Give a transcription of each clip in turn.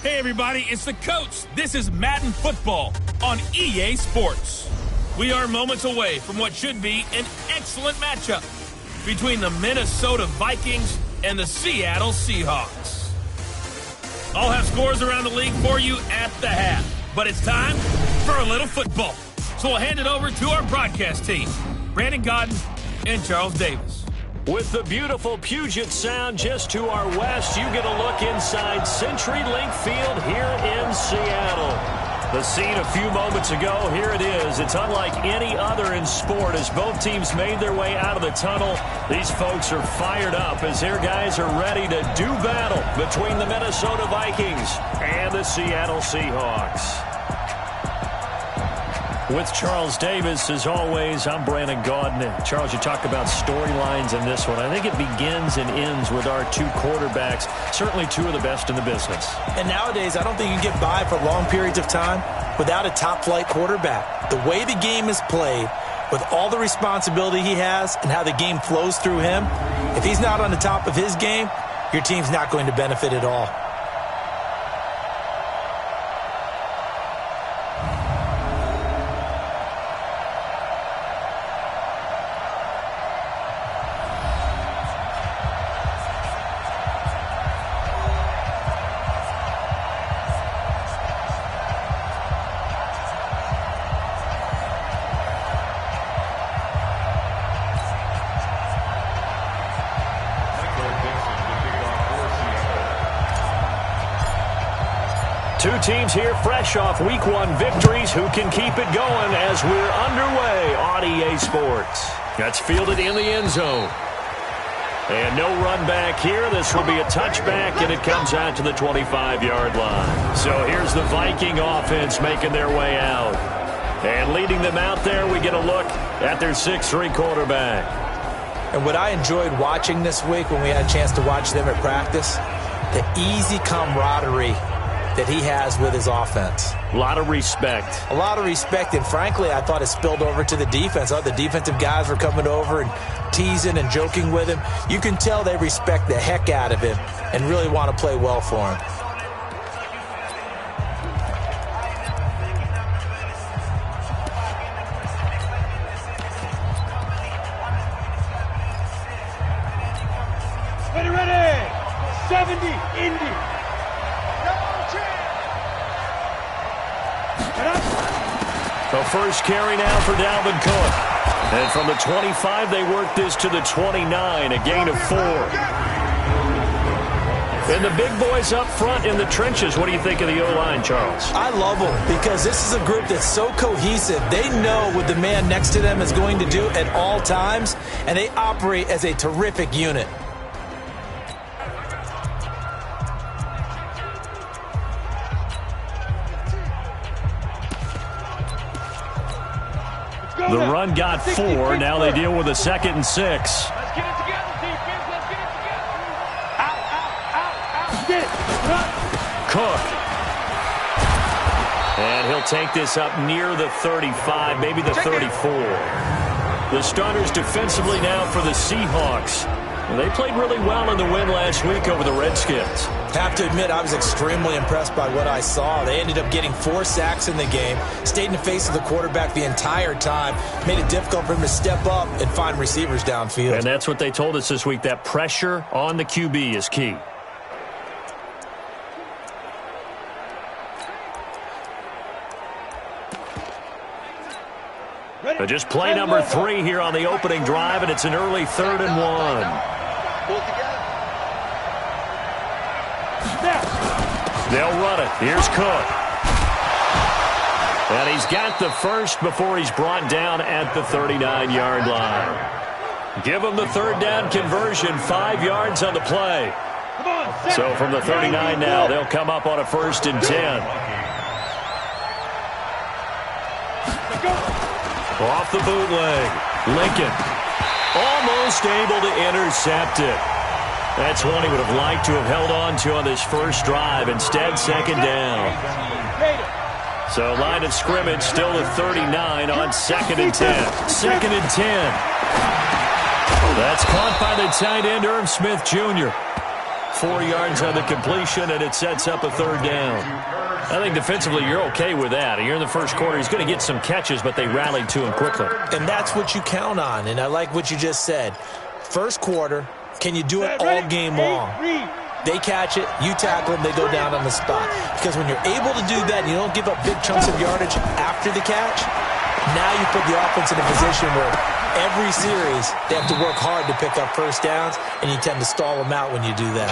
Hey everybody, it's the coach. This is Madden Football on EA Sports. We are moments away from what should be an excellent matchup between the Minnesota Vikings and the Seattle Seahawks. I'll have scores around the league for you at the half, but it's time for a little football. So we'll hand it over to our broadcast team, Brandon Godden and Charles Davis. With the beautiful Puget Sound just to our west, you get a look inside CenturyLink Field here in Seattle. The scene a few moments ago, here it is. It's unlike any other in sport as both teams made their way out of the tunnel. These folks are fired up as their guys are ready to do battle between the Minnesota Vikings and the Seattle Seahawks. With Charles Davis, as always, I'm Brandon Godden. Charles, you talk about storylines in this one. I think it begins and ends with our two quarterbacks, certainly two of the best in the business. And nowadays, I don't think you can get by for long periods of time without a top-flight quarterback. The way the game is played, with all the responsibility he has and how the game flows through him, if he's not on the top of his game, your team's not going to benefit at all. Two teams here fresh off Week 1 victories. Who can keep it going as we're underway on EA Sports? That's fielded in the end zone. And no run back here. This will be a touchback, and it comes out to the 25-yard line. So here's the Viking offense making their way out. And leading them out there, we get a look at their 6'3 quarterback. And what I enjoyed watching this week when we had a chance to watch them at practice, the easy camaraderie that he has with his offense. A lot of respect. A lot of respect, and frankly, I thought it spilled over to the defense. The defensive guys were coming over and teasing and joking with him. You can tell they respect the heck out of him and really want to play well for him. Ready, 70, Indy. The first carry now for Dalvin Cook. And from the 25, they work this to the 29, a gain of 4. And the big boys up front in the trenches. What do you think of the O-line, Charles? I love them because this is a group that's so cohesive. They know what the man next to them is going to do at all times, and they operate as a terrific unit. The run got 4. Now they deal with a 2nd and 6. Let's get it together, defense. Let's get it together. Out. Get it. Cook. And he'll take this up near the 35, maybe the 34. The starters defensively now for the Seahawks. They played really well in the win last week over the Redskins. Have to admit, I was extremely impressed by what I saw. They ended up getting 4 sacks in the game, stayed in the face of the quarterback the entire time, made it difficult for him to step up and find receivers downfield. And that's what they told us this week, that pressure on the QB is key. But just play number 3 here on the opening drive, and it's an early 3rd and 1. They'll run it. Here's Cook. And he's got the first before he's brought down at the 39-yard line. Give him the 3rd down conversion, 5 yards on the play. So from the 39 now, they'll come up on a 1st and 10. Off the bootleg. Lincoln almost able to intercept it. That's one he would have liked to have held on to on this first drive. Instead, 2nd down. So line of scrimmage still at 39 on 2nd and 10. 2nd and 10. That's caught by the tight end, Irv Smith Jr. 4 yards on the completion, and it sets up a third down. I think defensively you're okay with that. Here in the first quarter, he's going to get some catches, but they rallied to him quickly. And that's what you count on, and I like what you just said. First quarter, can you do it all game long? They catch it, you tackle them, they go down on the spot. Because when you're able to do that, you don't give up big chunks of yardage after the catch, now you put the offense in a position where every series they have to work hard to pick up first downs, and you tend to stall them out when you do that.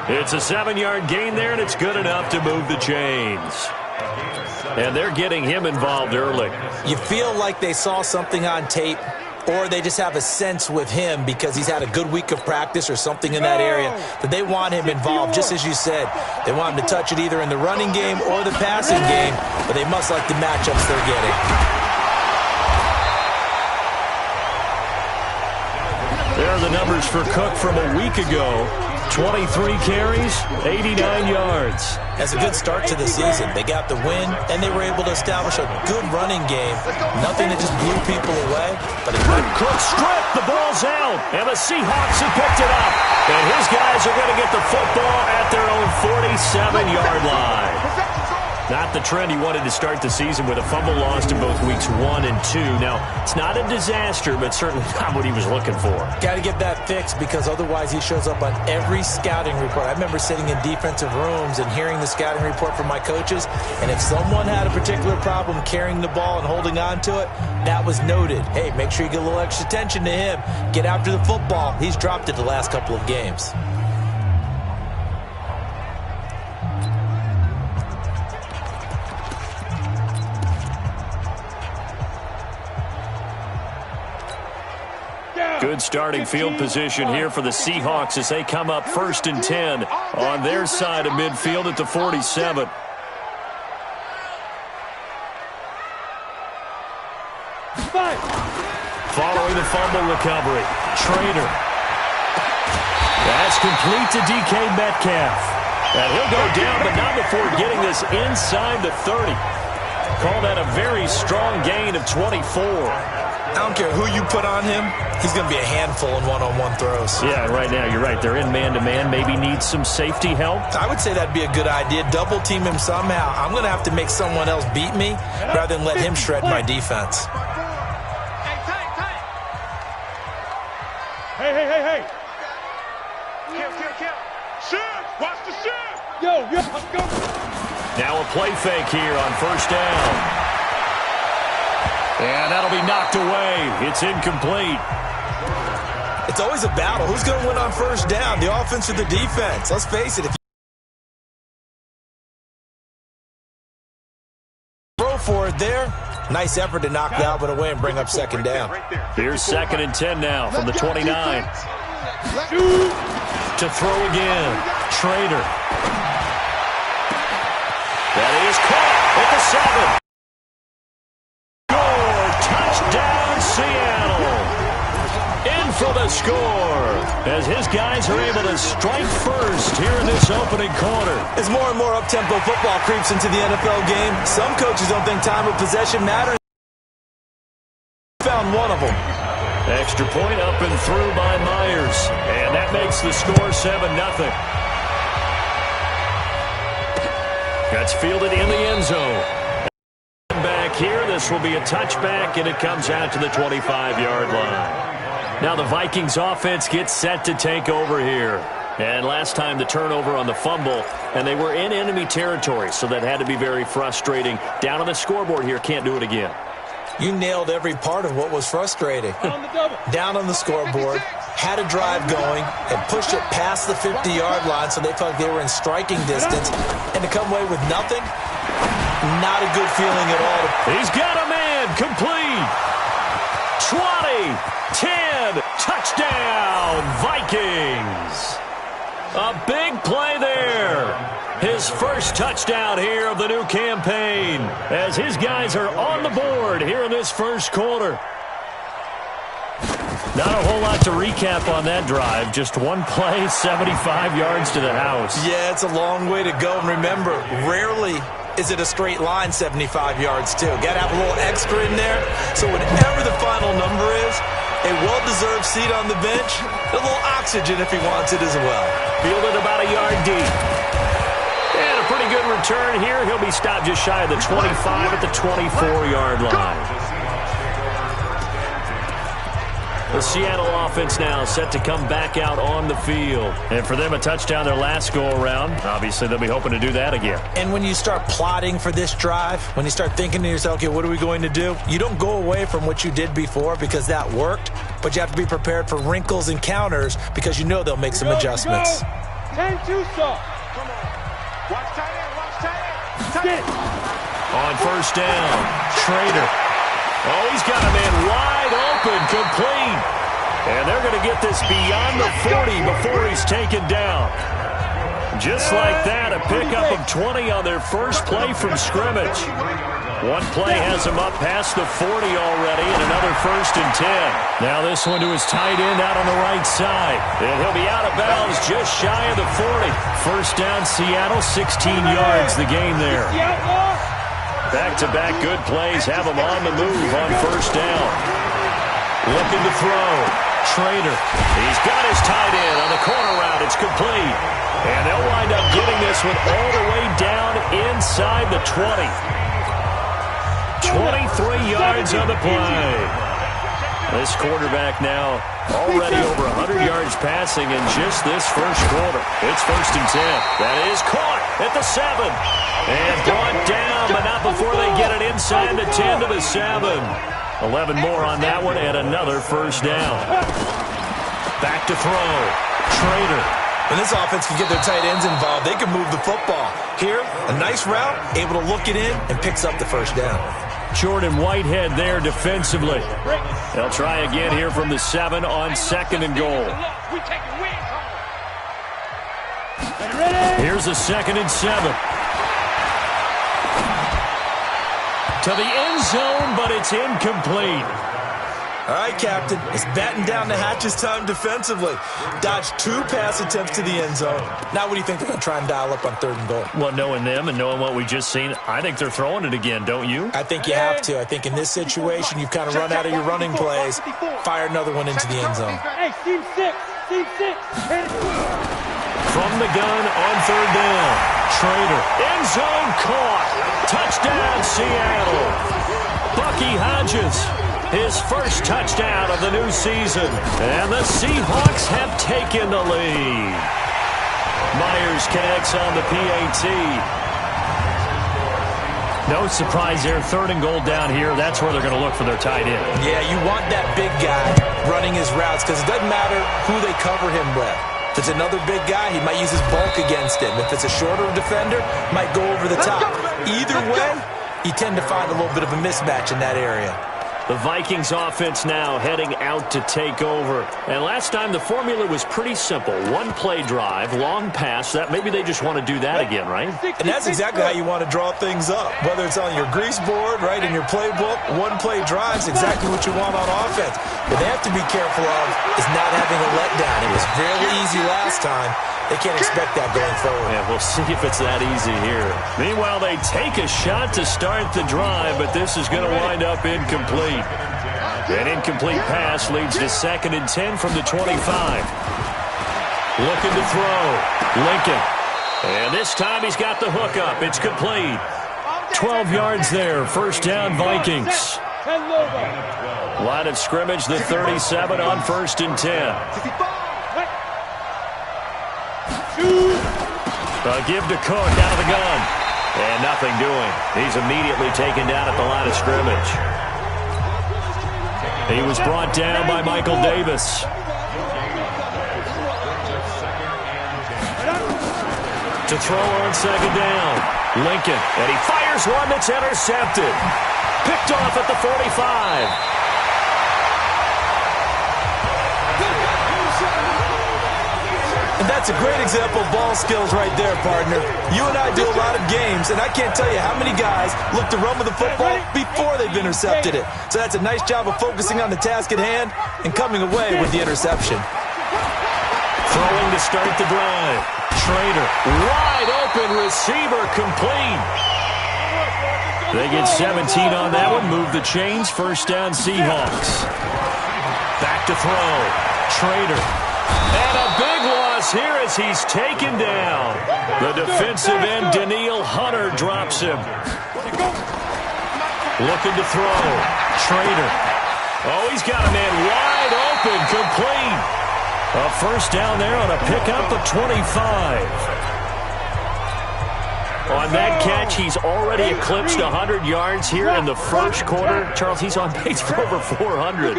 It's a 7-yard gain there, and it's good enough to move the chains. And they're getting him involved early. You feel like they saw something on tape, or they just have a sense with him because he's had a good week of practice or something in that area that they want him involved, just as you said. They want him to touch it either in the running game or the passing game, but they must like the matchups they're getting. There are the numbers for Cook from a week ago. 23 carries, 89 yards. That's a good start to the season. They got the win, and they were able to establish a good running game. Nothing that just blew people away. But Cook stripped. The ball's out. And the Seahawks have picked it up. And his guys are going to get the football at their own 47-yard line. Not the trend he wanted to start the season with a fumble lost in both weeks 1 and 2. Now, it's not a disaster, but certainly not what he was looking for. Got to get that fixed because otherwise he shows up on every scouting report. I remember sitting in defensive rooms and hearing the scouting report from my coaches, and if someone had a particular problem carrying the ball and holding on to it, that was noted. Hey, make sure you get a little extra attention to him. Get after the football. He's dropped it the last couple of games. Good starting field position here for the Seahawks as they come up 1st and 10 on their side of midfield at the 47. Following the fumble recovery, Trader. That's complete to DK Metcalf. And he'll go down, but not before getting this inside the 30. Call that a very strong gain of 24. I don't care who you put on him, he's going to be a handful in one-on-one throws. Yeah, right now, you're right. They're in man-to-man. Maybe needs some safety help. I would say that'd be a good idea. Double-team him somehow. I'm going to have to make someone else beat me rather than let him shred my defense. Hey. Kill. Shoot! Watch the shoot! Yo, let's go. Now a play fake here on 1st down. And that'll be knocked away. It's incomplete. It's always a battle. Who's going to win on 1st down, the offense or the defense? Let's face it. If you throw for it there, nice effort to knock that one away and bring up 2nd down. Here's 2nd and 10 now from the 29. To throw again. Trader. That is caught at the 7. Touchdown, Seattle. In for the score as his guys are able to strike first here in this opening quarter. As more and more up-tempo football creeps into the NFL game, some coaches don't think time of possession matters. Found one of them. Extra point up and through by Myers. And that makes the score 7-0. That's fielded in the end zone. Back here, this will be a touchback, and it comes out to the 25-yard line. Now the Vikings offense gets set to take over here. And last time the turnover on the fumble, and they were in enemy territory, so that had to be very frustrating. Down on the scoreboard here, can't do it again. You nailed every part of what was frustrating. Down on the scoreboard, had a drive going, and pushed it past the 50-yard line so they felt like they were in striking distance, and to come away with nothing, not a good feeling at all. He's got a man, complete. 20, 10, touchdown, Vikings. A big play there. His first touchdown here of the new campaign as his guys are on the board here in this first quarter. Not a whole lot to recap on that drive. Just one play, 75 yards to the house. Yeah, it's a long way to go. And remember, rarely is it a straight line 75 yards, too. Got to have a little extra in there. So whatever the final number is, A well-deserved seat on the bench. A little oxygen if he wants it as well. Fielded about a yard deep. And a pretty good return here. He'll be stopped just shy of the 25 at the 24-yard line. The Seattle offense now set to come back out on the field. And for them, a touchdown their last go-around. Obviously, they'll be hoping to do that again. And when you start plotting for this drive, when you start thinking to yourself, okay, what are we going to do? You don't go away from what you did before because that worked, but you have to be prepared for wrinkles and counters because you know they'll make some adjustments. 10-2 stop. Come on. Watch tight end, watch tight end. On first down, Schrader. Oh, he's got a man wide open, complete. And they're going to get this beyond the 40 before he's taken down. Just like that, a pickup of 20 on their first play from scrimmage. One play has him up past the 40 already, and another 1st and 10. Now this one to his tight end out on the right side. And he'll be out of bounds just shy of the 40. First down, Seattle, 16 yards the game there. Back-to-back good plays have him on the move on first down. Looking to throw. Schrader. He's got his tight end on the corner route. It's complete. And they'll wind up getting this one all the way down inside the 20. 23 yards on the play. This quarterback now already over 100 yards passing in just this first quarter. It's 1st and 10. That is caught at the 7. And brought down, but not before they get it inside the 10 to the 7. 11 more on that one, and another first down. Back to throw. Schrader. When this offense can get their tight ends involved, they can move the football. Here, a nice route, able to look it in, and picks up the first down. Jordan Whitehead there defensively. They'll try again here from the 7 on 2nd and goal. Here's a 2nd and 7. To the end zone, but it's incomplete. All right, Captain. It's batten down the hatches time defensively. Dodged 2 pass attempts to the end zone. Now what do you think they're going to try and dial up on 3rd and goal? Well, knowing them and knowing what we just seen, I think they're throwing it again, don't you? I think you have to. I think in this situation, you've kind of run out of your running plays. Fire another one into the end zone. Hey, team 6. Team 6. From the gun on 3rd down. Schrader. End zone caught. Touchdown, Seattle. Bucky Hodges. His first touchdown of the new season. And the Seahawks have taken the lead. Myers connects on the PAT. No surprise there. 3rd and goal down here. That's where they're going to look for their tight end. Yeah, you want that big guy running his routes because it doesn't matter who they cover him with. If it's another big guy, he might use his bulk against him. If it's a shorter defender, might go over the top. Either way, you tend to find a little bit of a mismatch in that area. The Vikings offense now heading out to take over. And last time the formula was pretty simple. 1 play drive, long pass. That maybe they just want to do that again, right? And that's exactly how you want to draw things up. Whether it's on your grease board, right, in your playbook, 1 play drive is exactly what you want on offense. What they have to be careful of is not having a letdown. It was fairly easy last time. They can't expect that going forward. Yeah, we'll see if it's that easy here. Meanwhile, they take a shot to start the drive, but this is going to wind up incomplete. An incomplete pass leads to 2nd and 10 from the 25. Looking to throw. Lincoln. And this time he's got the hook up. It's complete. 12 yards there. First down, Vikings. Line of scrimmage, the 37 on 1st and 10. A give to Cook out of the gun. And nothing doing. He's immediately taken down at the line of scrimmage. He was brought down by Michael Davis. To throw on 2nd down. Lincoln. And he fires one that's intercepted. Picked off at the 45. And that's a great example of ball skills right there, partner. You and I do a lot of games, and I can't tell you how many guys look to run with the football before they've intercepted it. So that's a nice job of focusing on the task at hand and coming away with the interception. Throwing to start the drive. Schrader, wide open receiver, complete. They get 17 on that one, move the chains, first down Seahawks. Back to throw. Trader. And a big loss here as he's taken down. The defensive end, Daniil Hunter, drops him. Looking to throw. Trader. Oh, he's got a man wide open, complete. A first down there on a pickup of 25. On that catch, he's already eclipsed 100 yards here in the first quarter. Charles, he's on pace for over 400.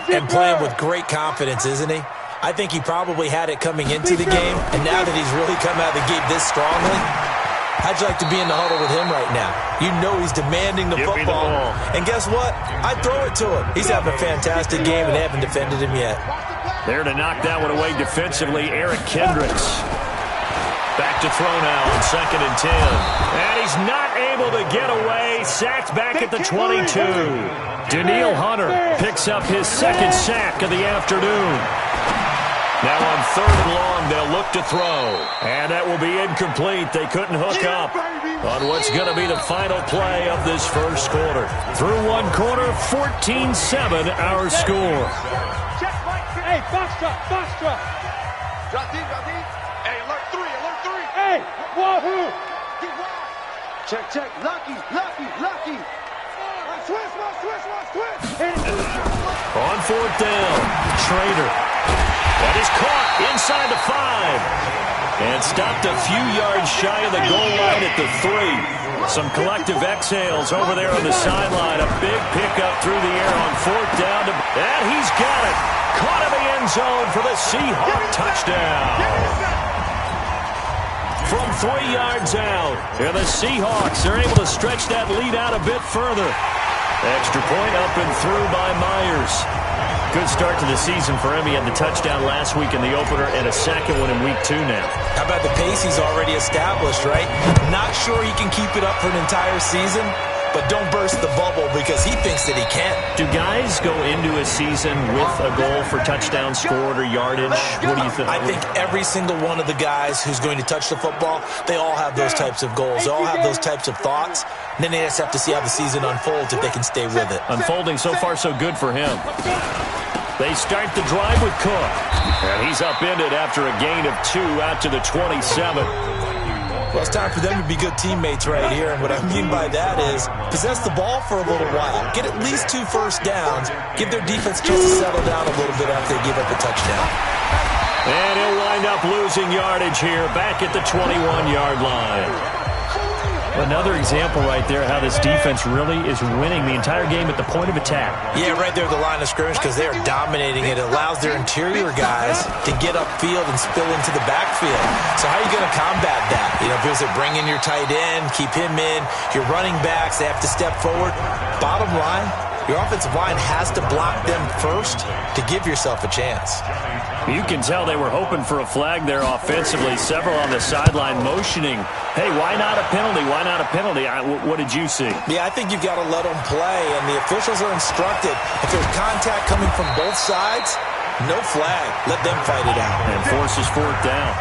And playing with great confidence, isn't he? I think he probably had it coming into the game, and now that he's really come out of the gate this strongly, how'd you like to be in the huddle with him right now? You know he's demanding the football. And guess what? I'd throw it to him. He's having a fantastic game, and they haven't defended him yet. There to knock that one away defensively, Eric Kendricks. Back to throw now on 2nd and 10. And he's not able to get away. Sacked back at the 22. Daniil Hunter picks up his second sack of the afternoon. Now on 3rd and long, they'll look to throw. And that will be incomplete. They couldn't hook up on what's going to be the final play of this first quarter. Through one quarter, 14-7 our score. Hey, box truck. Drop deep. Hey, alert 3. Hey, wahoo. Check. Lucky. Switch. On 4th down, Trader. That is caught inside the 5. And stopped a few yards shy of the goal line at the 3. Some collective exhales over there on the sideline. A big pickup through the air on 4th down. And he's got it. Caught in the end zone for the Seahawk touchdown. From 3 yards out, and the Seahawks are able to stretch that lead out a bit further. Extra point up and through by Myers. Good start to the season for him. He had the touchdown last week in the opener and a second one in week 2 now. How about the pace he's already established, right? Not sure he can keep it up for an entire season, but don't burst the bubble because he thinks that he can. Do guys go into a season with a goal for touchdown scored or yardage? What do you think? I think every single one of the guys who's going to touch the football, they all have those types of goals. They all have those types of thoughts. And then they just have to see how the season unfolds if they can stay with it. Unfolding so far so good for him. They start the drive with Cook. And he's upended after a gain of 2 out to the 27. Well, it's time for them to be good teammates right here. And what I mean by that is possess the ball for a little while. Get at least 2 first downs. Give their defense a chance to settle down a little bit after they give up a touchdown. And he'll wind up losing yardage here back at the 21-yard line. Another example right there how this defense really is winning the entire game at the point of attack. Yeah, right there at the line of scrimmage because they are dominating it. It allows their interior guys to get upfield and spill into the backfield. So how are you going to combat that? You know, because they're bringing your tight end, keep him in. Your running backs, they have to step forward. Bottom line, your offensive line has to block them first to give yourself a chance. You can tell they were hoping for a flag there offensively. Several on the sideline motioning, hey, why not a penalty? Why not a penalty? What did you see? Yeah, I think you've got to let them play, and the officials are instructed. If there's contact coming from both sides, no flag. Let them fight it out. And forces 4th down.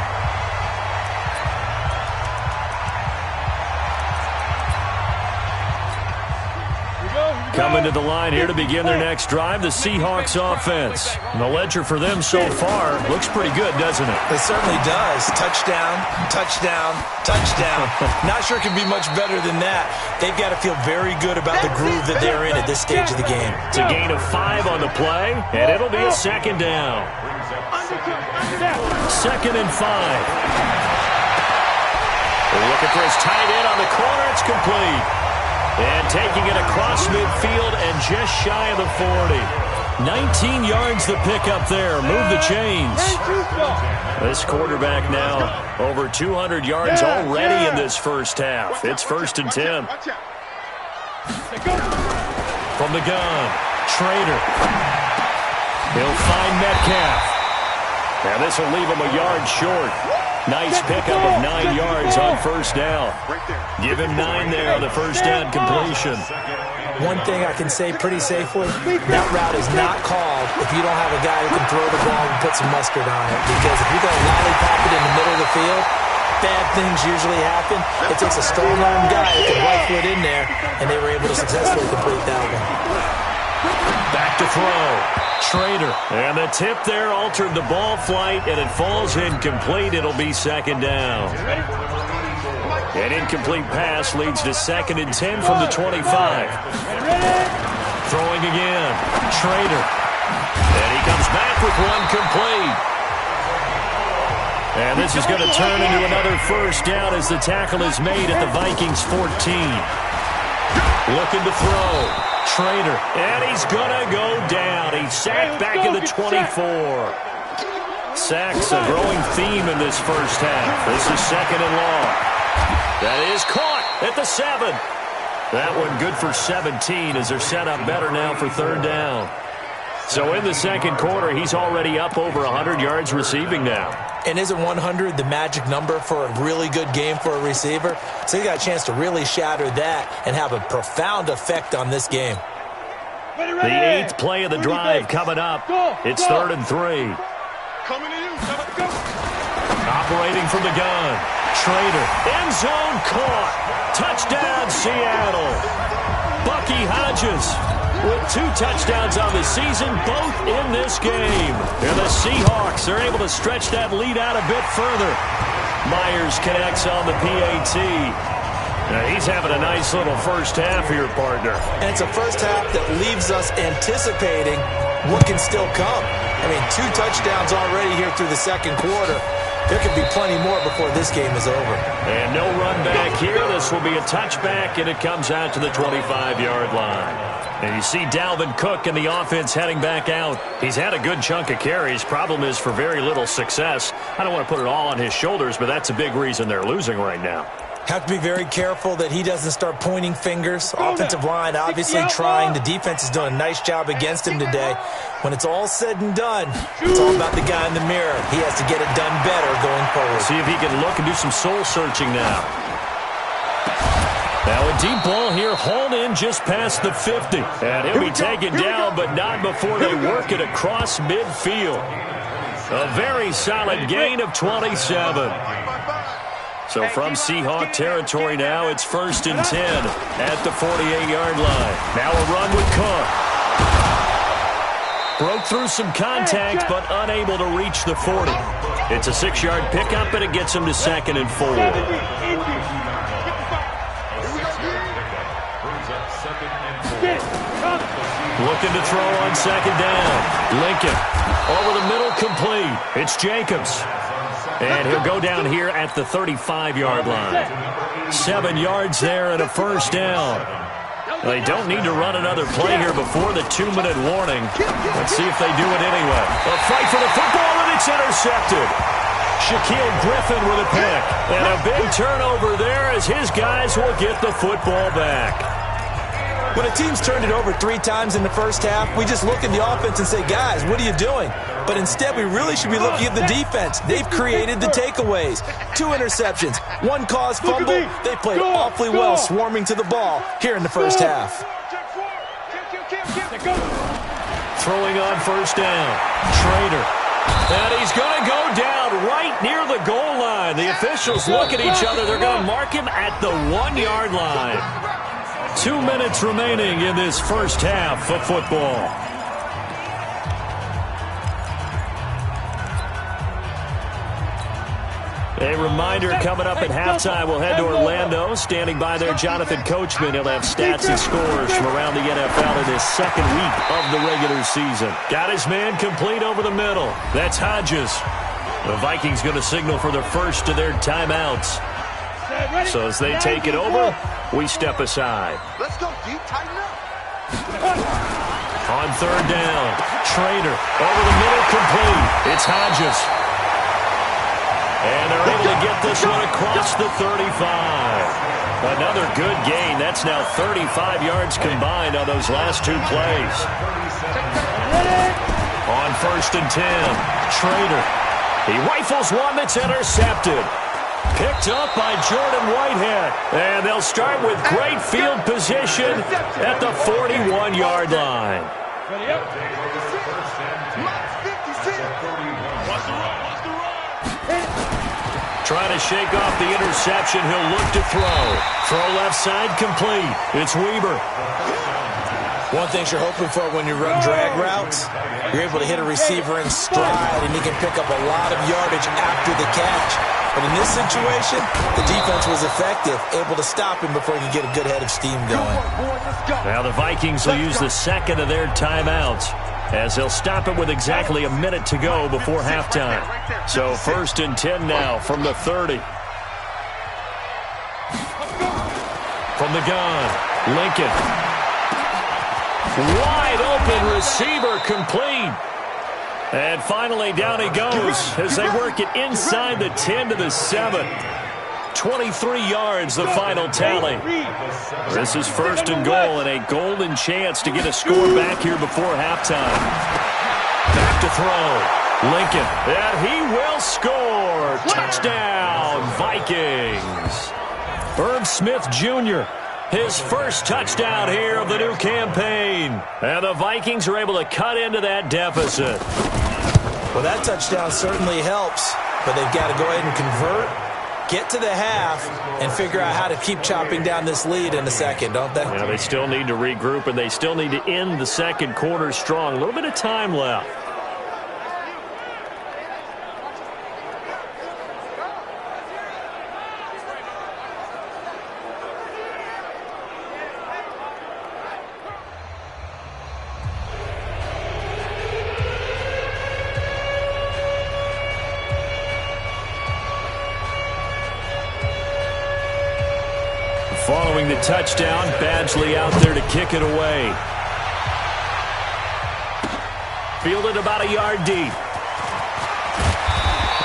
Coming to the line here to begin their next drive, the Seahawks offense. And the ledger for them so far looks pretty good, doesn't it? It certainly does. Touchdown, touchdown, touchdown. Not sure it can be much better than that. They've got to feel very good about the groove that they're in at this stage of the game. It's a gain of 5 on the play, and it'll be a 2nd down. 2nd and 5. Looking for his tight end on the corner. It's complete. And taking it across midfield and just shy of the 40. 19 yards to pick up there. Move the chains. This quarterback now over 200 yards already in this first half. It's 1st and 10. From the gun, Trader. He'll find Metcalf. Now this will leave him a yard short. Nice pickup of 9 yards on 1st down. Give him 9 there on the 1st down completion. One thing I can say pretty safely, that route is not called if you don't have a guy who can throw the ball and put some mustard on it. Because if you're going to lollipop it in the middle of the field, bad things usually happen. It takes a strong-armed guy who can rifle it in there, and they were able to successfully complete that one. Back to to throw. Schrader. And the tip there altered the ball flight, and it falls incomplete. It'll be second down. An incomplete pass leads to 2nd and 10 from the 25. Throwing again. Schrader. And he comes back with one complete. And this is going to turn into another first down as the tackle is made at the Vikings 14. Looking to throw. Schrader. And he's going to go down. He's sacked back at the 24. Sacks a growing theme in this first half. This is 2nd and long. That is caught at the 7. That one good for 17 as they're set up better now for 3rd down. So in the second quarter, he's already up over 100 yards receiving now. And isn't 100 the magic number for a really good game for a receiver? So he got a chance to really shatter that and have a profound effect on this game. The 8th play of the drive coming up. It's 3rd and 3. Coming to you. Go. Operating from the gun. Schrader. End zone caught. Touchdown, Seattle. Bucky Hodges with 2 touchdowns on the season, both in this game. And the Seahawks are able to stretch that lead out a bit further. Myers connects on the PAT. Now he's having a nice little first half here, partner. And it's a first half that leaves us anticipating what can still come. I mean, 2 touchdowns already here through the second quarter. There could be plenty more before this game is over. And no run back here. This will be a touchback, and it comes out to the 25-yard line. And you see Dalvin Cook and the offense heading back out. He's had a good chunk of carries. Problem is for very little success. I don't want to put it all on his shoulders, but that's a big reason they're losing right now. Have to be very careful that he doesn't start pointing fingers. Offensive line obviously trying. The defense is doing a nice job against him today. When it's all said and done, it's all about the guy in the mirror. He has to get it done better going forward. See if he can look and do some soul-searching now. Now a deep ball here, hauled in just past the 50. And he'll be taken down, but not before they work it across midfield. A very solid gain of 27. So from Seahawk territory now, it's 1st and 10 at the 48-yard line. Now a run with Cook. Broke through some contact, but unable to reach the 40. It's a 6-yard pickup, and it gets him to 2nd and 4. Looking to throw on 2nd down. Lincoln over the middle, complete. It's Jacobs. And he'll go down here at the 35-yard line. 7 yards there and a first down. They don't need to run another play here before the 2-minute warning. Let's see if they do it anyway. A fight for the football, and it's intercepted. Shaquille Griffin with a pick. And a big turnover there as his guys will get the football back. When a team's turned it over 3 times in the first half, we just look at the offense and say, guys, what are you doing? But instead, we really should be looking at the defense. They've created the takeaways. 2 interceptions, 1 caused fumble. They played awfully well swarming to the ball here in the first half. Throwing on first down. Schrader. And he's going to go down right near the goal line. The officials look at each other. They're going to mark him at the 1-yard line. 2 minutes remaining in this first half of football. A reminder coming up at halftime, we'll head to Orlando. Standing by there, Jonathan Coachman. He'll have stats and scores from around the NFL in his second week of the regular season. Got his man complete over the middle. That's Hodges. The Vikings going to signal for the first of their timeouts. So as they take it over, we step aside. Let's go deep, tighten up. On 3rd down, Schrader over the middle, complete. It's Hodges. And they're able to get this one across the 35. Another good gain. That's now 35 yards combined on those last 2 plays. On 1st and 10, Schrader. He rifles one that's intercepted. Picked up by Jordan Whitehead. And they'll start with great field position at the 41-yard line. Trying to shake off the interception. He'll look to throw. Throw left side complete. It's Weber. One thing you're hoping for when you run drag routes, you're able to hit a receiver in stride, and he can pick up a lot of yardage after the catch. But in this situation, the defense was effective, able to stop him before he could get a good head of steam going. Now the Vikings will use the second of their timeouts, as they'll stop it with exactly a minute to go before halftime. So 1st and 10 now from the 30. From the gun, Lincoln. Wide open receiver complete. And finally down he goes as they work it inside the 10 to the 7. 23 yards the final tally. This is 1st and goal and a golden chance to get a score back here before halftime. Back to throw. Lincoln. And he will score. Touchdown, Vikings. Herb Smith Jr., his first touchdown here of the new campaign. And the Vikings are able to cut into that deficit. Well, that touchdown certainly helps, but they've got to go ahead and convert, get to the half, and figure out how to keep chopping down this lead in the second, don't they? Yeah, they still need to regroup, and they still need to end the second quarter strong. A little bit of time left. Following the touchdown, Badgley out there to kick it away. Fielded about a yard deep.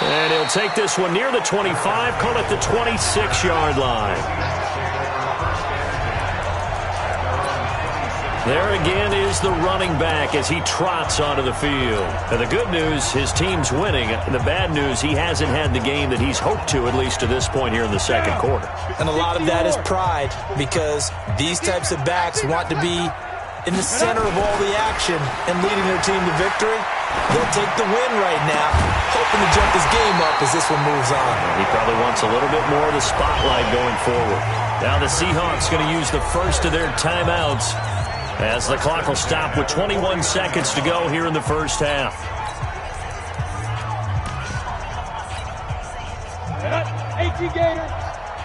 And he'll take this one near the 25, call it the 26-yard line. There again is the running back as he trots onto the field. And the good news, his team's winning. The bad news, he hasn't had the game that he's hoped to, at least to this point here in the second quarter. And a lot of that is pride, because these types of backs want to be in the center of all the action and leading their team to victory. They'll take the win right now, hoping to jump his game up as this one moves on. He probably wants a little bit more of the spotlight going forward. Now the Seahawks going to use the first of their timeouts, as the clock will stop with 21 seconds to go here in the first half. Gator.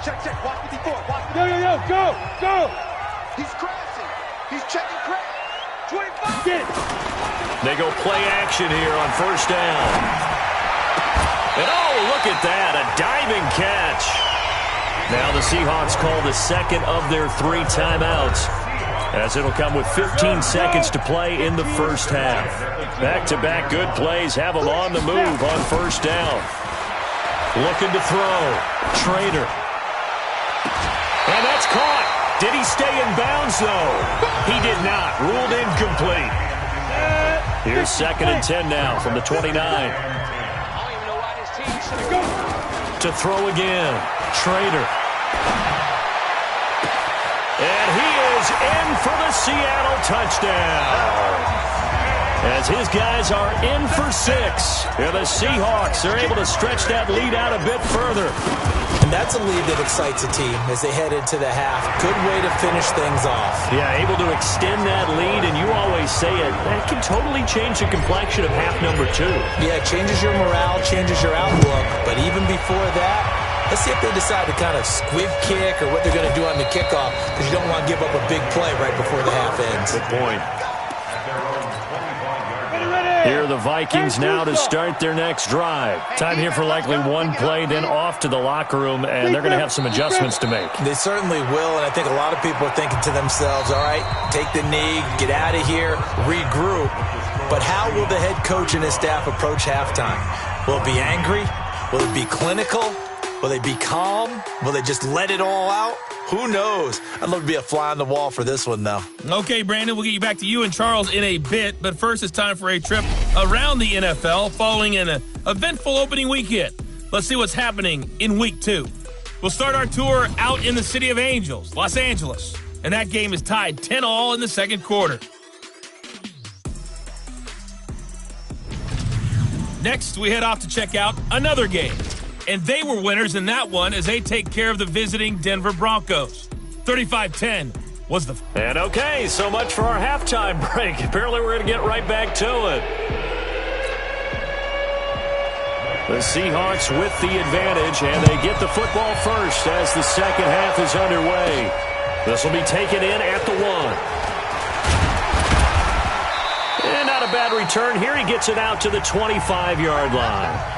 Check. Watch 54. Watch 54. Yo, go. He's crashing. He's checking crash. 25. Get it. They go play action here on first down. And oh, look at that, a diving catch. Now the Seahawks call the second of their 3 timeouts, as it'll come with 15 seconds to play in the first half. Back-to-back good plays have them on the move on first down. Looking to throw. Trader. And that's caught. Did he stay in bounds, though? He did not. Ruled incomplete. Here's 2nd and 10 now from the 29. To throw again. Trader. And he is in for the Seattle touchdown. As his guys are in for 6. And the Seahawks are able to stretch that lead out a bit further. And that's a lead that excites a team as they head into the half. Good way to finish things off. Yeah, able to extend that lead, and you always say it, that can totally change the complexion of half number 2. Yeah, it changes your morale, changes your outlook. But even before that, let's see if they decide to kind of squib kick or what they're going to do on the kickoff, because you don't want to give up a big play right before the half ends. Good point. Here are the Vikings now to start their next drive. Time here for likely one play, then off to the locker room, and they're going to have some adjustments to make. They certainly will, and I think a lot of people are thinking to themselves, all right, take the knee, get out of here, regroup. But how will the head coach and his staff approach halftime? Will it be angry? Will it be clinical? Will they be calm? Will they just let it all out? Who knows? I'd love to be a fly on the wall for this one, though. Okay, Brandon, we'll get you back to you and Charles in a bit. But first, it's time for a trip around the NFL following an eventful opening weekend. Let's see what's happening in Week 2. We'll start our tour out in the City of Angels, Los Angeles. And that game is tied 10-all in the second quarter. Next, we head off to check out another game. And they were winners in that one as they take care of the visiting Denver Broncos. 35-10, was the... And okay, so much for our halftime break. Apparently we're going to get right back to it. The Seahawks with the advantage, and they get the football first as the second half is underway. This will be taken in at the 1. And not a bad return here. He gets it out to the 25-yard line.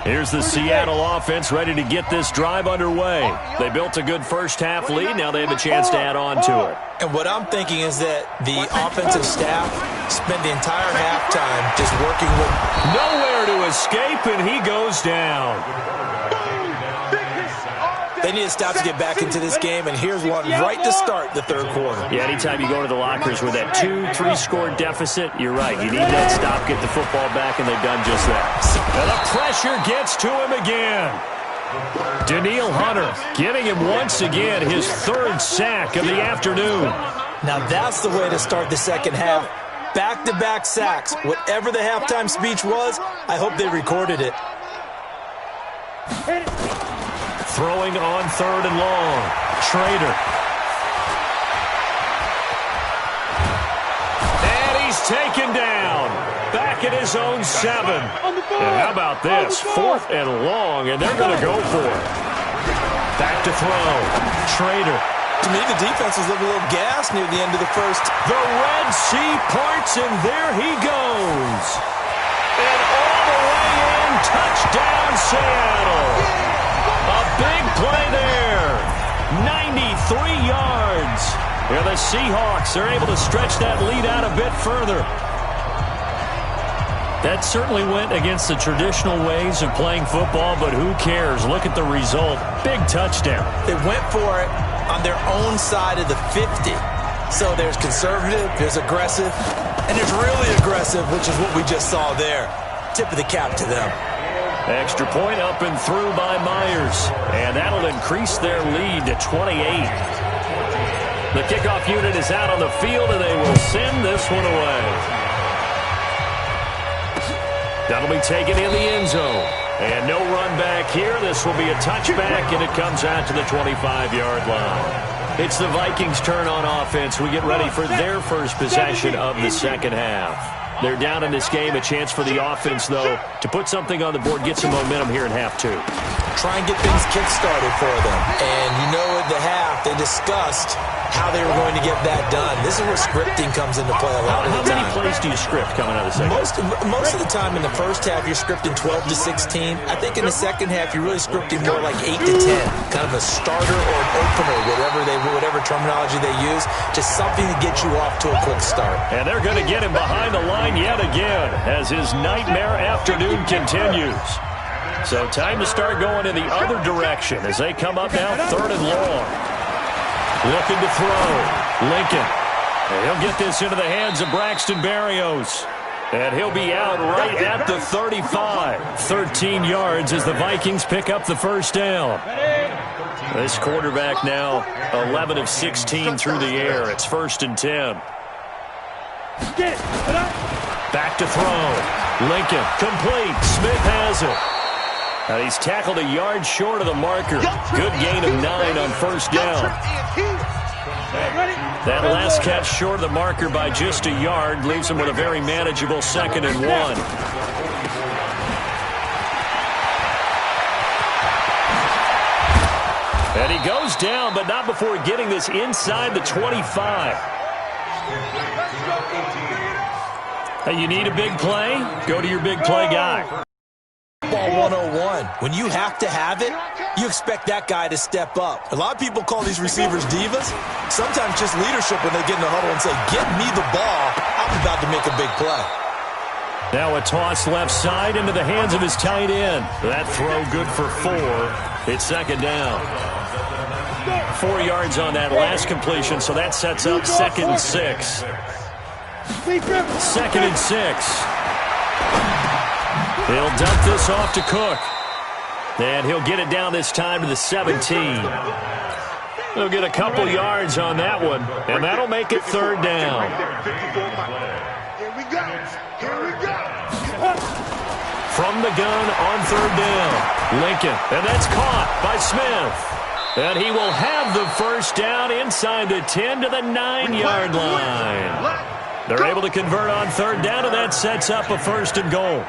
Here's the Seattle offense ready to get this drive underway. They built a good first-half lead. Now they have a chance to add on to it. And what I'm thinking is that the offensive staff spent the entire halftime just working with... Nowhere to escape, and he goes down. They need to stop to get back into this game, and here's one right to start the third quarter. Yeah, anytime you go to the lockers with that 2-3 score deficit, you're right. You need that stop, get the football back, and they've done just that. And the pressure gets to him again. Danielle Hunter getting him once again his third sack of the afternoon. Now that's the way to start the second half. Back-to-back sacks. Whatever the halftime speech was, I hope they recorded it. Throwing on 3rd and long. Schrader. And he's taken down. Back at his own 7. And how about this? 4th and long, and they're going to go for it. Back to throw. Schrader. To me, the defense was a little gas near the end of the first. The Red Sea parts, and there he goes. And all the way in, touchdown Seattle. A big play there. 93 yards. Yeah, the Seahawks are able to stretch that lead out a bit further. That certainly went against the traditional ways of playing football, but who cares? Look at the result. Big touchdown. They went for it on their own side of the 50. So there's conservative, there's aggressive, and there's really aggressive, which is what we just saw there. Tip of the cap to them. Extra point up and through by Myers. And that'll increase their lead to 28. The kickoff unit is out on the field, and they will send this one away. That'll be taken in the end zone. And no run back here. This will be a touchback, and it comes out to the 25-yard line. It's the Vikings' turn on offense. We get ready for their first possession of the second half. They're down in this game. A chance for the offense, though, to put something on the board, get some momentum here in half 2. Try and get things kick-started for them. And you know at the half, they discussed how they were going to get that done. This is where scripting comes into play a lot of the time. How many plays do you script coming out of the second? Most of the time in the first half, you're scripting 12 to 16. I think in the second half, you're really scripting more like 8 to 10. Kind of a starter or an opener, whatever terminology they use. Just something to get you off to a quick start. And they're going to get him behind the line yet again as his nightmare afternoon continues. So time to start going in the other direction as they come up now 3rd and long. Looking to throw. Lincoln. And he'll get this into the hands of Braxton Berrios. And he'll be out right at the 35. 13 yards as the Vikings pick up the first down. This quarterback now 11 of 16 through the air. It's 1st and 10. Back to throw. Lincoln complete. Smith has it. Now he's tackled a yard short of the marker. Good gain of 9 on first down. That last catch short of the marker by just a yard leaves him with a very manageable 2nd and 1. And he goes down, but not before getting this inside the 25. Hey, you need a big play? Go to your big play guy. Ball 101. When you have to have it, you expect that guy to step up. A lot of people call these receivers divas. Sometimes just leadership when they get in the huddle and say, get me the ball. I'm about to make a big play. Now a toss left side into the hands of his tight end. That throw good for 4. It's 2nd down. 4 yards on that last completion, so that sets up 2nd and 6. 2nd and 6. He'll dump this off to Cook. And he'll get it down this time to the 17. He'll get a couple yards on that one, and that'll make it 3rd down. Here we go. Here we go. from the gun on third down. Lincoln, and that's caught by Smith. And he will have the first down inside the 10 to the 9-yard line. They're able to convert on third down, and that sets up a first and goal.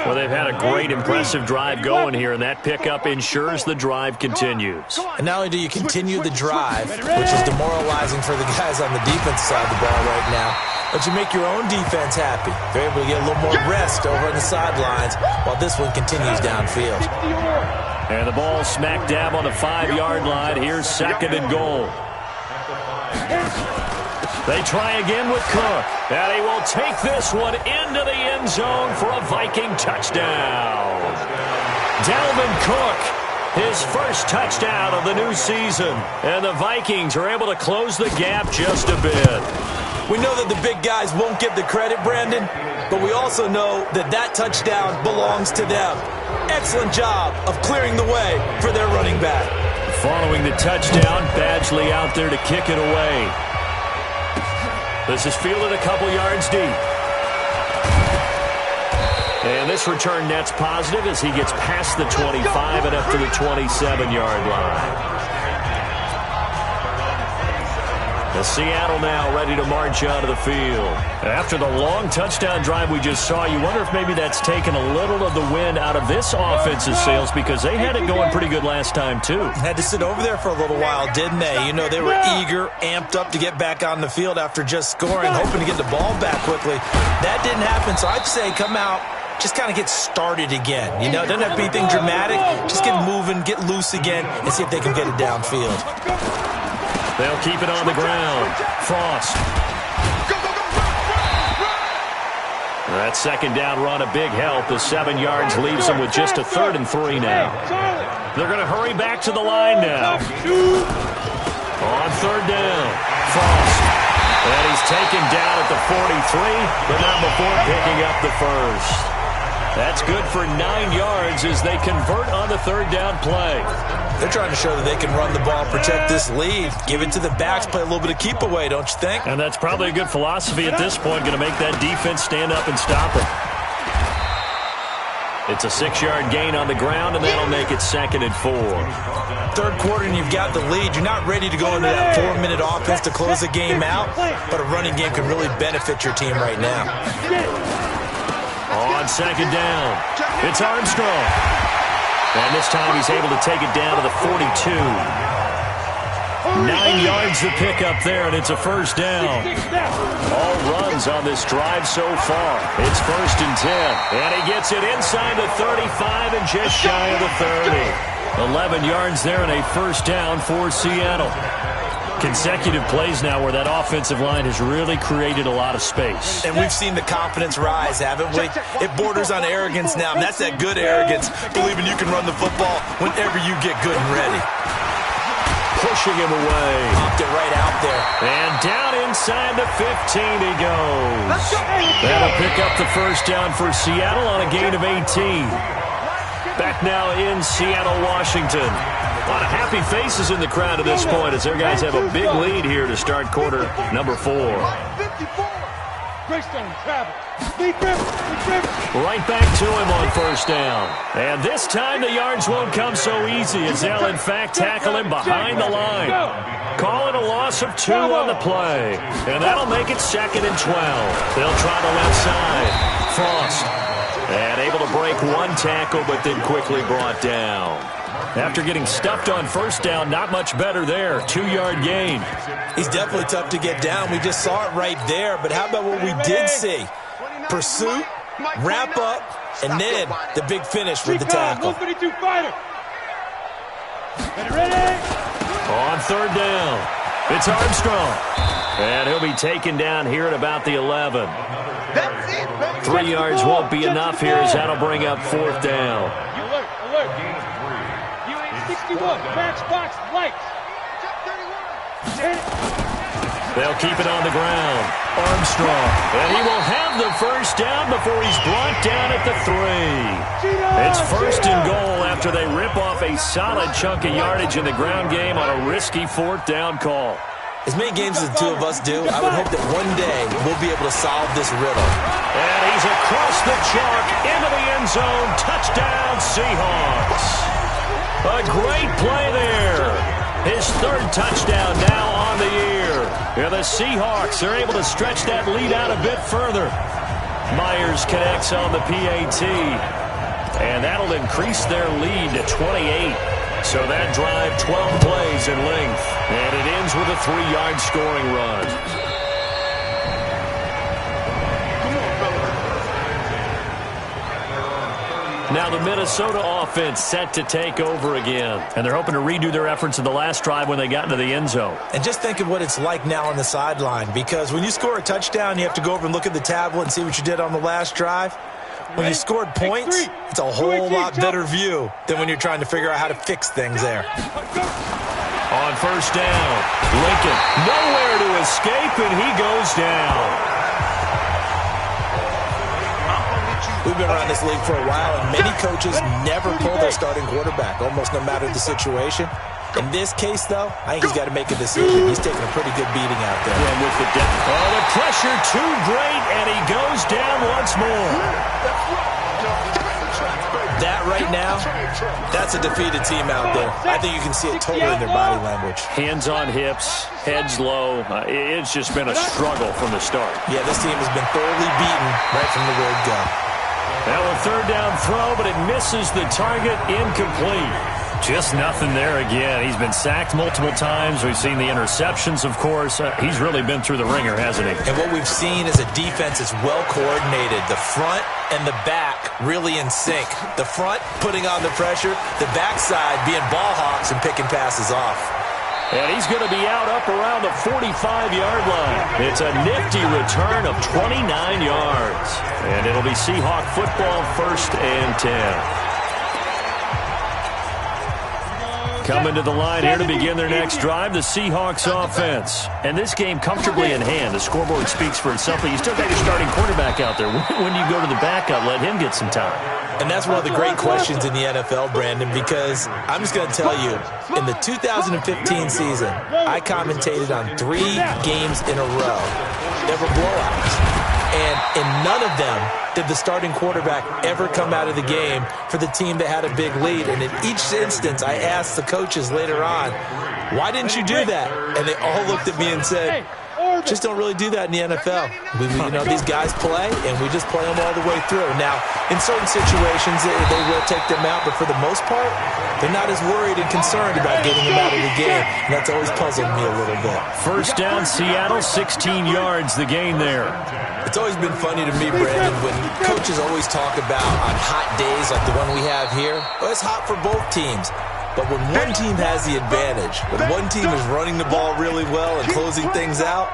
Well, they've had a great, impressive drive going here, and that pickup ensures the drive continues. And not only do you continue the drive, which is demoralizing for the guys on the defense side of the ball right now, but you make your own defense happy. They're able to get a little more rest over on the sidelines while this one continues downfield. And the ball smack dab on the 5-yard line. Here's second and goal. They try again with Cook, and he will take this one into the end zone for a Viking touchdown. Dalvin Cook, his first touchdown of the new season, and the Vikings are able to close the gap just a bit. We know that the big guys won't get the credit, Brandon, but we also know that that touchdown belongs to them. Excellent job of clearing the way for their running back. Following the touchdown, Badgley out there to kick it away. This is fielded a couple yards deep. And this return net's positive as he gets past the 25 and up to the 27-yard line. The Seattle now ready to march out of the field. After the long touchdown drive we just saw, you wonder if maybe that's taken a little of the wind out of this offense's sails, because they had it going pretty good last time, too. Had to sit over there for a little while, didn't they? You know, they were eager, amped up to get back on the field after just scoring, hoping to get the ball back quickly. That didn't happen, so I'd say come out, just kind of get started again. You know, it doesn't have to be anything dramatic. Just get moving, get loose again, and see if they can get it downfield. They'll keep it on the ground. Frost. That second down run, a big help. The 7 yards leaves them with just a 3rd and 3 now. They're going to hurry back to the line now. On third down, Frost. And he's taken down at the 43, but not before picking up the first. That's good for 9 yards as they convert on the third down play. They're trying to show that they can run the ball, protect this lead, give it to the backs, play a little bit of keep away, don't you think? And that's probably a good philosophy at this point, going to make that defense stand up and stop it. It's a 6-yard gain on the ground, and that'll make it 2nd and 4. Third quarter, and you've got the lead. You're not ready to go into that 4-minute offense to close the game out, but a running game can really benefit your team right now. On second down, it's Armstrong. And this time he's able to take it down to the 42. 9 yards to pick up there, and it's a first down. All runs on this drive so far. It's 1st and 10. And he gets it inside the 35 and just shy of the 30. 11 yards there and a first down for Seattle. Consecutive plays now where that offensive line has really created a lot of space. And we've seen the confidence rise, haven't we? It borders on arrogance now, and that's that good arrogance, believing you can run the football whenever you get good and ready. Pushing him away. Popped it right out there. And down inside the 15 he goes. That'll pick up the first down for Seattle on a gain of 18. Back now in Seattle, Washington. A lot of happy faces in the crowd at this point as their guys have a big lead here to start quarter number 4. Right back to him on first down. And this time the yards won't come so easy as they'll in fact tackle him behind the line. Calling a loss of 2 on the play. And that'll make it 2nd and 12. They'll try the left side. Frost. And able to break one tackle, but then quickly brought down. After getting stuffed on first down, not much better there. 2-yard gain. He's definitely tough to get down. We just saw it right there. But how about what we did see? Pursuit, wrap up, and then the big finish with the tackle. On third down, it's Armstrong. And he'll be taken down here at about the 11. 3 yards won't be enough here as that'll bring up 4th down. Alert. 61, matchbox lights. They'll keep it on the ground. Armstrong. And he will have the first down before he's brought down at the 3. It's 1st and goal after they rip off a solid chunk of yardage in the ground game on a risky 4th down call. As many games as the two of us do, I would hope that one day we'll be able to solve this riddle. And he's across the chalk into the end zone. Touchdown, Seahawks. A great play there. His third touchdown now on the year. Yeah, the Seahawks are able to stretch that lead out a bit further. Myers connects on the PAT. And that'll increase their lead to 28. So that drive, 12 plays in length. And it ends with a 3-yard scoring run. Now the Minnesota offense set to take over again. And they're hoping to redo their efforts in the last drive when they got into the end zone. And just think of what it's like now on the sideline. Because when you score a touchdown, you have to go over and look at the tablet and see what you did on the last drive. When you scored points, it's a whole lot better view than when you're trying to figure out how to fix things there. On first down, Lincoln nowhere to escape, and he goes down. We've been around this league for a while, and many coaches never pull their starting quarterback, almost no matter the situation. In this case, though, I think he's got to make a decision. He's taking a pretty good beating out there. And with the the pressure too great, and he goes down once more. That right now, that's a defeated team out there. I think you can see it totally in their body language. Hands on hips, heads low. It's just been a struggle from the start. Yeah, this team has been thoroughly beaten right from the word go. Now a third down throw, but it misses the target, incomplete. Just nothing there again. He's been sacked multiple times. We've seen the interceptions, of course. He's really been through the ringer, hasn't he? And what we've seen is a defense that's well coordinated. The front and the back really in sync. The front putting on the pressure, the backside being ball hawks and picking passes off. And he's going to be out up around the 45-yard line. It's a nifty return of 29 yards. And it'll be Seahawk football, 1st and 10. Coming to the line here to begin their next drive, the Seahawks offense. And this game comfortably in hand. The scoreboard speaks for itself, but you still got your starting quarterback out there. When do you go to the backup, let him get some time? And that's one of the great questions in the NFL, Brandon, because I'm just going to tell you, in the 2015 season, I commentated on 3 games in a row. They were blowouts. And in none of them did the starting quarterback ever come out of the game for the team that had a big lead. And in each instance, I asked the coaches later on, why didn't you do that? And they all looked at me and said, just don't really do that in the NFL. These guys play, and we just play them all the way through. Now, in certain situations, they will take them out, but for the most part, they're not as worried and concerned about getting them out of the game. And that's always puzzled me a little bit. First down, Seattle, 16 yards, the gain there. It's always been funny to me, Brandon, when coaches always talk about on hot days like the one we have here. Well, it's hot for both teams. But when one team has the advantage, when one team is running the ball really well and closing things out,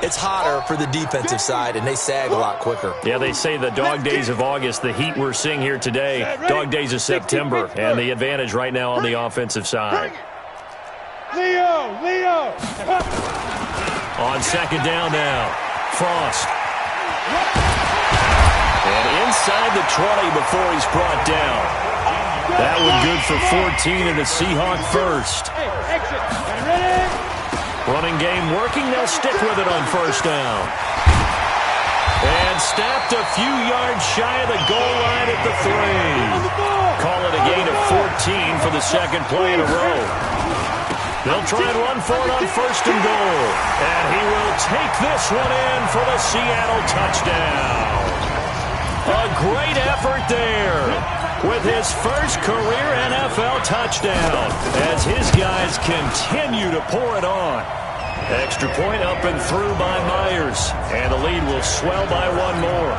it's hotter for the defensive side, and they sag a lot quicker. Yeah, they say the dog days of August, the heat we're seeing here today, dog days of September, and the advantage right now on the offensive side. Leo! On second down now, Frost. And inside the 20 before he's brought down. That one good for 14 and a Seahawk first. Running game working. They'll stick with it on first down. And snapped a few yards shy of the goal line at the 3. Call it a gain of 14 for the second play in a row. They'll try and run for it on first and goal. And he will take this one in for the Seattle touchdown. A great effort there with his first career NFL touchdown as his guys continue to pour it on. Extra point up and through by Myers, and the lead will swell by one more.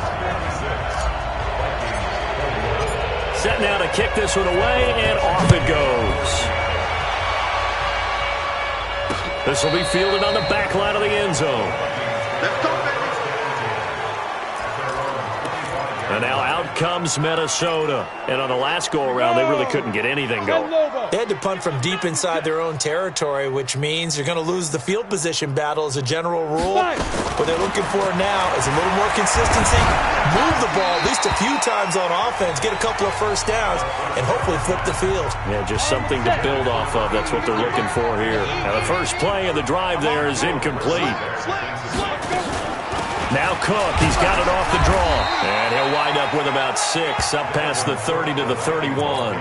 Set now to kick this one away, and off it goes. This will be fielded on the back line of the end zone. Let's go, baby. And now out comes Minnesota. And on the last go-around, they really couldn't get anything going. They had to punt from deep inside their own territory, which means you're going to lose the field position battle as a general rule. What they're looking for now is a little more consistency, move the ball at least a few times on offense, get a couple of first downs, and hopefully flip the field. Yeah, just something to build off of. That's what they're looking for here. Now the first play of the drive there is incomplete. Now Cook, he's got it off the draw. And he'll wind up with about 6, up past the 30 to the 31.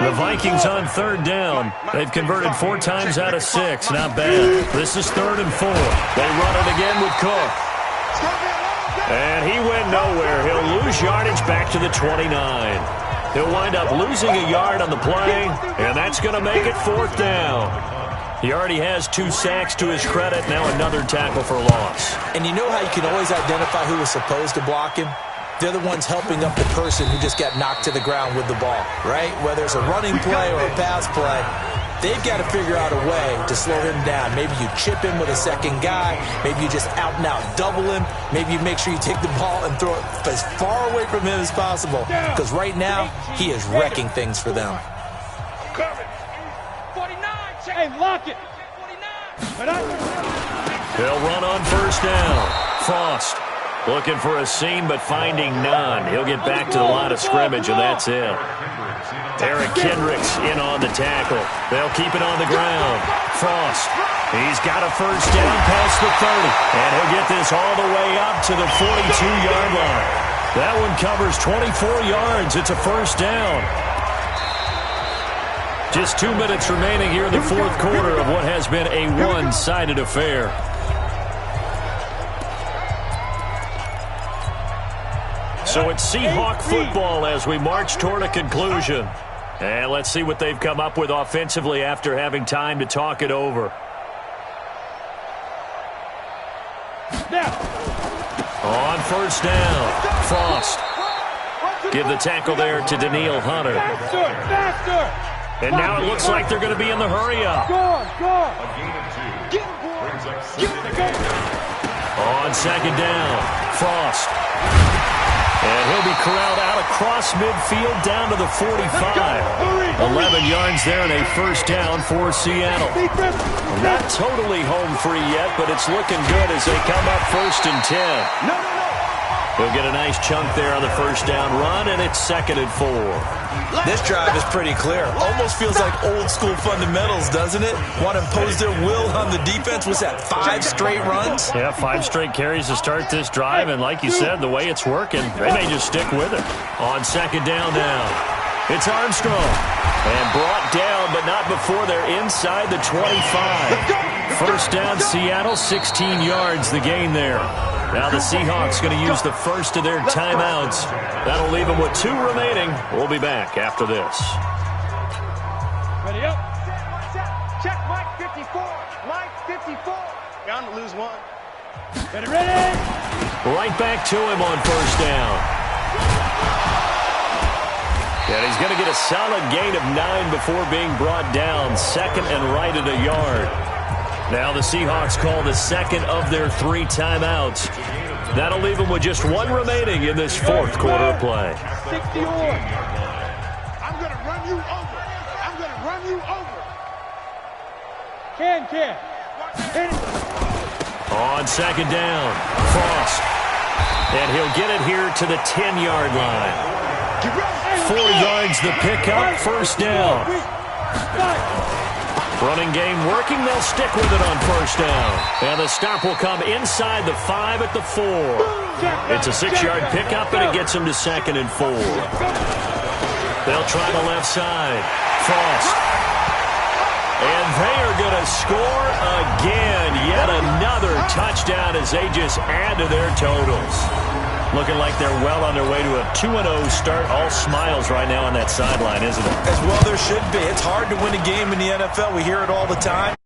The Vikings on third down. They've converted 4 times out of 6. Not bad. This is 3rd and 4. They run it again with Cook. And he went nowhere. He'll lose yardage back to the 29. He'll wind up losing a yard on the play, and that's going to make it 4th down. He already has 2 sacks to his credit. Now another tackle for loss. And you know how you can always identify who was supposed to block him? They're the ones helping up the person who just got knocked to the ground with the ball, right? Whether it's a running play or a pass play, they've got to figure out a way to slow him down. Maybe you chip him with a second guy. Maybe you just out-and-out double him. Maybe you make sure you take the ball and throw it as far away from him as possible. Because right now, he is wrecking things for them. Hey, lock it. They'll run on first down. Frost looking for a seam, but finding none. He'll get back to the line of scrimmage, and that's it. Eric Kendricks in on the tackle. They'll keep it on the ground. Frost, he's got a first down past the 30, and he'll get this all the way up to the 42-yard line. That one covers 24 yards. It's a first down. Just 2 minutes remaining here in the 4th quarter of what has been a one-sided affair. So it's Seahawk football as we march toward a conclusion. And let's see what they've come up with offensively after having time to talk it over. On first down, Frost. Give the tackle there to Daniil Hunter. And now it looks like they're going to be in the hurry-up. On second down, Frost. And he'll be corralled out across midfield down to the 45. 11 yards there and a first down for Seattle. Not totally home free yet, but it's looking good as they come up 1st and 10. He'll get a nice chunk there on the first down run, and it's 2nd and 4. This drive is pretty clear. Almost feels like old school fundamentals, doesn't it? Want to impose their will on the defense. Was that 5 straight runs? Yeah, 5 straight carries to start this drive, and like you said, the way it's working, they may just stick with it. On second down now, it's Armstrong. And brought down, but not before they're inside the 25. First down, Seattle, 16 yards the gain there. Now the Seahawks going to use the first of their timeouts. That'll leave them with 2 remaining. We'll be back after this. Ready up. Check Mike 54. Mike 54. Bound to lose one. Ready. Right back to him on first down. And he's going to get a solid gain of 9 before being brought down. 2nd and right at a yard. Now the Seahawks call the second of their 3 timeouts. That'll leave them with just 1 remaining in this 4th quarter of play. 61. I'm going to run you over. I'm going to run you over. Can. Hit it. On second down, Frost. And he'll get it here to the 10-yard line. 4 yards the pickup, first down. Running game working, they'll stick with it on first down. And the stop will come inside the 5 at the 4. It's a 6-yard pickup, and it gets them to 2nd and 4. They'll try the left side. Frost. And they are going to score again. Yet another touchdown as they just add to their totals. Looking like they're well on their way to a 2-0 start. All smiles right now on that sideline, isn't it? As well there should be. It's hard to win a game in the NFL. We hear it all the time.